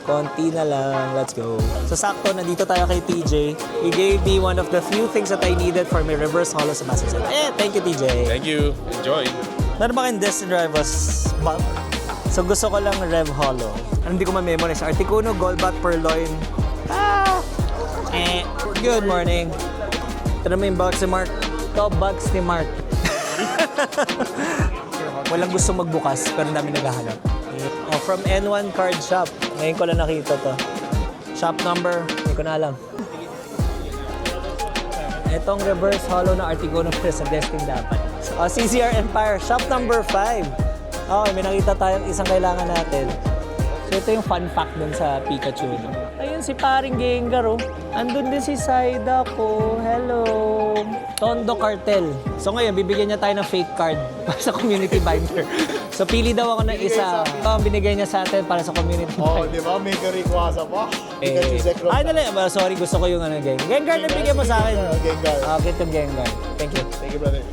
Konti na lang. Let's go. So, sakto, nandito tayo kay TJ. He gave me one of the few things that I needed for my reverse hollow sa Massachusetts. Thank you, TJ. Thank you. Enjoy. Meron ba kayong Destiny Drivers bulk? So, gusto ko lang Rev Hollow. Hindi ko ma-memorize. Articuno, Goldback, Purloin. Good morning. Ito naman yung box ni Mark. Ito, box ni Mark. Walang gusto magbukas, pero dami naghahanap. From N1 Card Shop. Ngayon ko lang nakita to. Shop number, hindi ko na alam. Itong reverse hollow na Articuno sa Destiny dapat. CCR Empire, shop number 5. Okay, may nakita tayong isang kailangan natin. So ito yung fun fact dun sa Pikachu. Ayun si paring Gengar, oh. Andun din si Psyduck, hello. Tondo Cartel. So ngayon, bibigyan niya tayo ng fake card para sa community binder. So pili daw ako ng isa. Ito ang binigay niya sa atin para sa community binder. Di ba? May Rayquaza pa. Pikachu Zekrom. Ay, sorry, gusto ko yung Gengar. Gengar na bigyan mo sa akin. Gengar. Okay, itong Gengar. Thank you. Thank you, brother.